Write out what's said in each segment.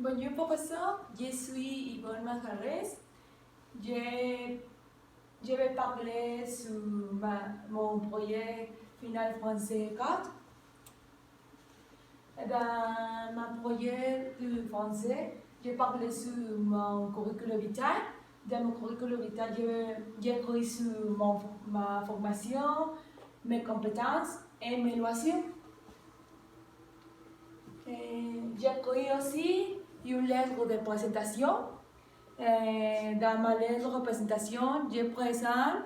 Bonjour professeur, je suis Yvonne Majarres. Je vais parler sur mon projet Final Français 4. Dans mon projet de français, je parle sur mon curriculum vitae. Dans mon curriculum vitae, j'écris sur ma formation, mes compétences et mes loisirs. J'écris aussi une lettre de présentation. Dans ma lettre de présentation, je présente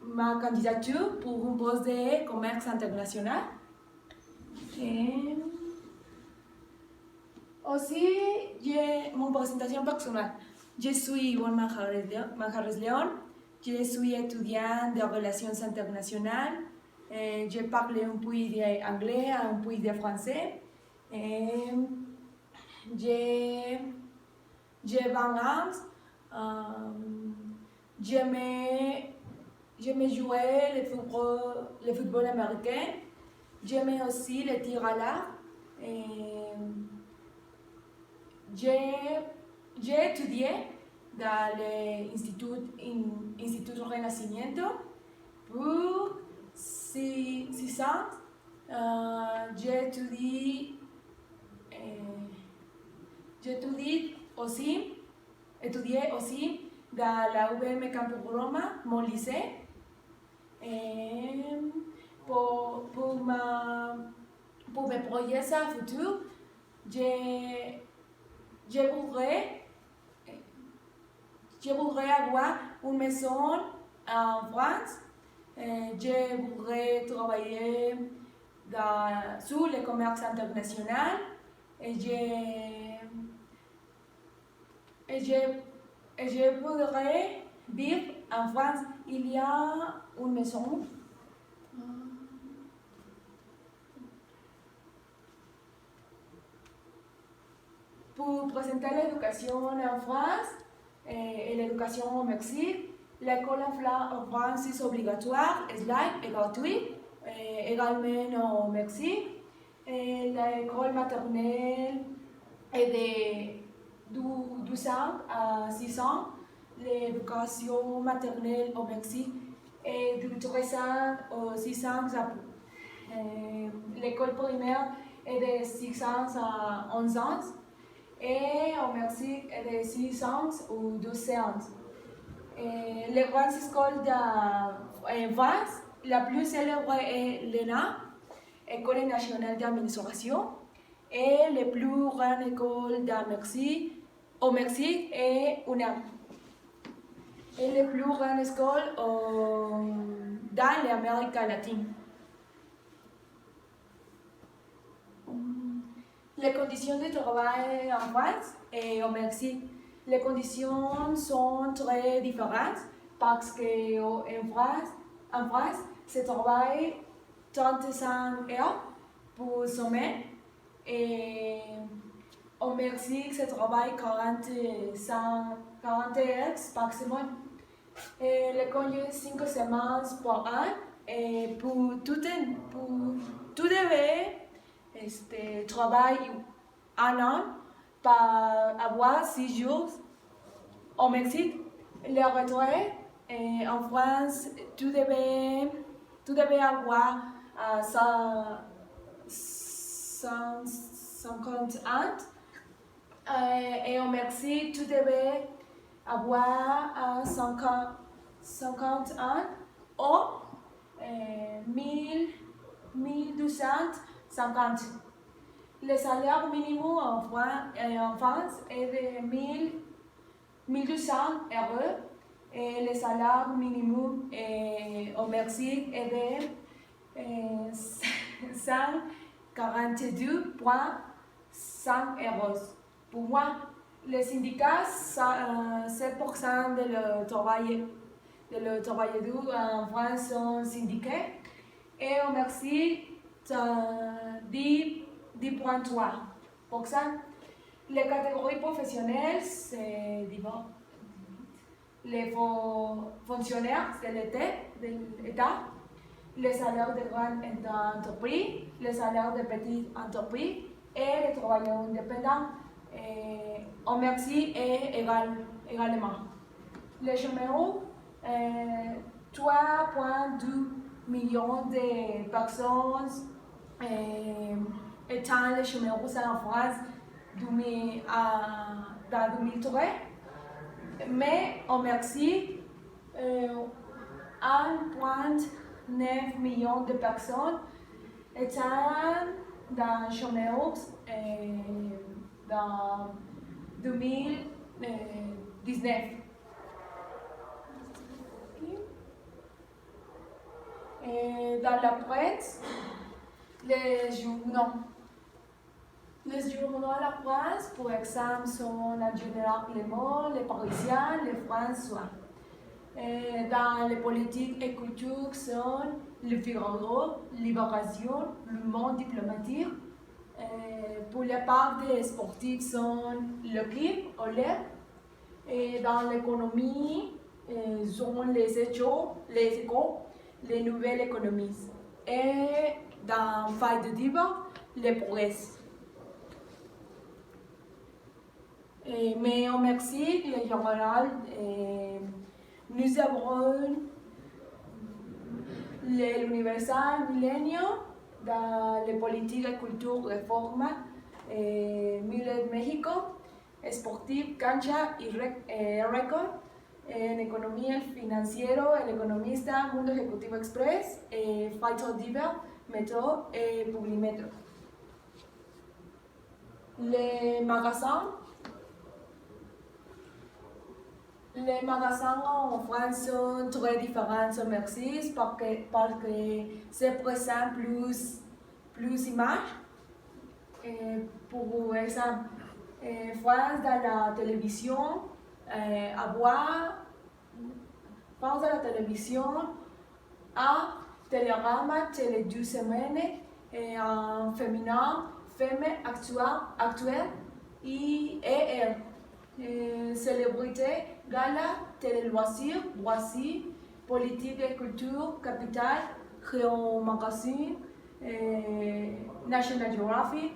ma candidature pour un poste de commerce international. Et aussi, mon présentation personnelle. Je suis Yvonne Majarres León. Je suis étudiante de relations internationales. Je parle un peu d'anglais, un peu de français. J'ai 20 ans. J'aime jouer le football américain. J'aime aussi le tir à l'arc. J'ai étudié dans l'Institut Renacimiento pour 6 ans. J'ai étudié aussi dans la UVM Campus Roma, mon lycée. Pour mes projets futurs, je voudrais avoir une maison en France. Je voudrais travailler sur le commerce international. Je voudrais vivre en France. Il y a une maison. Pour présenter l'éducation en France et l'éducation au Mexique, l'école en France est obligatoire, est laïque et gratuite, également au Mexique. L'école maternelle est de 12 ans à 6 ans. L'éducation maternelle au Mexique est de 13 ans à 6 ans. L'école primaire est de 6 ans à 11 ans. Et au Mexique, est de 6 ans ou 12 ans. Les grandes écoles en France, la plus célèbre est l'ENA, École nationale d'administration, et la plus grande école au Mexique est UNAM. Et la plus grande école dans l'Amérique latine. Les conditions de travail en France et au Mexique, les conditions sont très différentes parce qu'en France, se travaille 35 heures pour semaine et au Mexique, se travaille 40 heures par semaine. Et les congés 5 semaines par an et pour tout devait travailler un an pour avoir 6 jours. Au Mexique, les retraites en France, tu devais avoir 150 ans. Et au Mexique, tu devais avoir 50 ans ou 1250. Le salaire minimum en France est de 1200 euros et le salaire minimum au Mexique est de 142,5 euros. Pour moi, les syndicats, 7% de le travailleurs en France sont syndiqués et au Mexique, 10,3%. Les catégories professionnelles, c'est les fonctionnaires de l'État, les salaires de grandes entreprises, les salaires de petites entreprises et les travailleurs indépendants ont merci également. Les chômeurs, 3,2 millions de personnes étant les chômeurs en France dans 2003, mais on merci 1,9 million de personnes étant dans chômeurs dans 2019. Dans la presse, les journaux à la presse, pour exemple, sont le Général Le Monde, les Parisiens, les François. Dans les politiques et cultures sont le Figaro, Libération, le Monde diplomatique. Pour la part des sportifs sont l'équipe, Olé. Et dans l'économie, sont les échos, les nouvelles économies. Et dans Faille de débat, les progrès. Mais au Mexique, en général, nous avons l'Universal Milenio dans les politiques et culture réforme, Milet México, Sportif, Cancha y Record, en Economía Financiero, El Economista, Mundo Ejecutivo Express, Fighter Diver, Metro et Publimetro. Les magasins en France sont très différents au Mexique parce que c'est présent plus images. Pour exemple, France dans la télévision, France dans la télévision, à Télérama, Télé 2 semaines, et en féminin, Femme Actuelle, et célébrité, gala, télé-loisirs, Voici, politique et culture, Capital, Géo Magazine, National Geographic,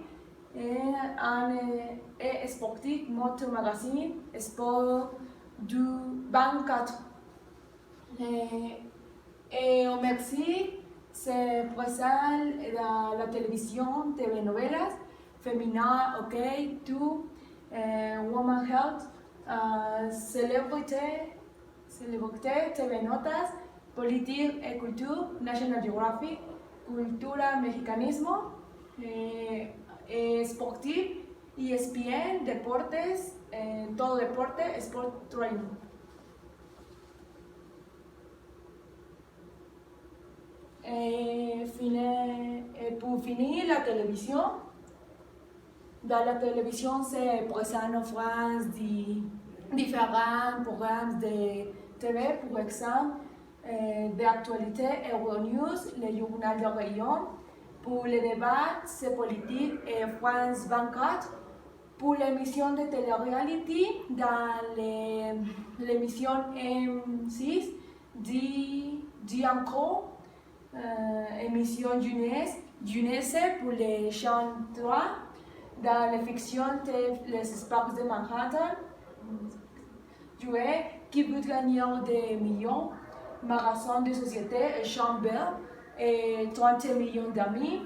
et sportif, Motor Magazine, Sport du 24. Et au Mexique, c'est présent dans la télévision, TV novelas, Femina, OK, Tout, Woman Health, célébrité, TV Notas, Politique et Culture, National Geographic, Cultura Mexicanismo, Sportif, ESPN, Deportes, Todo Deporte, Sport Training. Pour finir, la télévision. Dans la télévision, c'est présent en France différents programmes de TV, pour exemple, d'actualité, Euronews, le journal de région. Pour les débats, c'est politique et France 24. Pour l'émission de télé-réalité, dans l'émission M6, dit encore, émission jeunesse pour les chaînes 3. Dans la fiction, les Sparks de Manhattan, joué Qui veut gagner des millions, Marathon de société et Chambert, et 30 millions d'amis,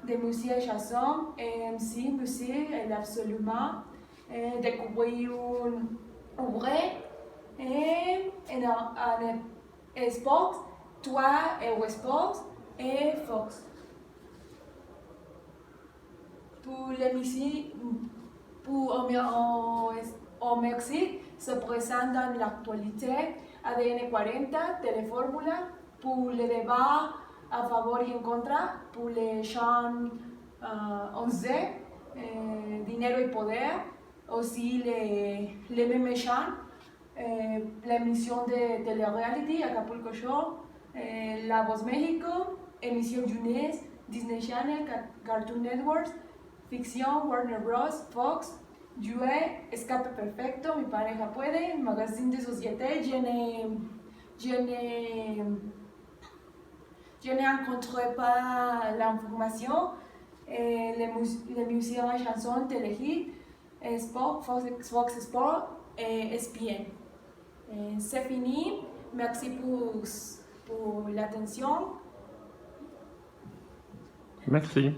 de musique et chansons, et MC, musique, et absolument, et découvrir un vrai, et sport, toi, Eurosport, et Fox. Pour l'émission, au Mexique, se présente dans l'actualité ADN 40, Téléformula, pour les débats à favor et en contra, pour les chaînes 11, Dinero y Poder, aussi les mêmes chaînes, l'émission de télé-réalité, Acapulco Show, La Voz México, émission jeunesse, Disney Channel, Cartoon Network, Ficción, Warner Bros., Fox, Jouet, Escape Perfecto, Mi Pareja Puede, Magazine de Société, je n'ai rencontré pas l'information, les musiques et chansons téléhit, sport, Fox Sport et ESPN. C'est fini. Merci pour l'attention. Merci.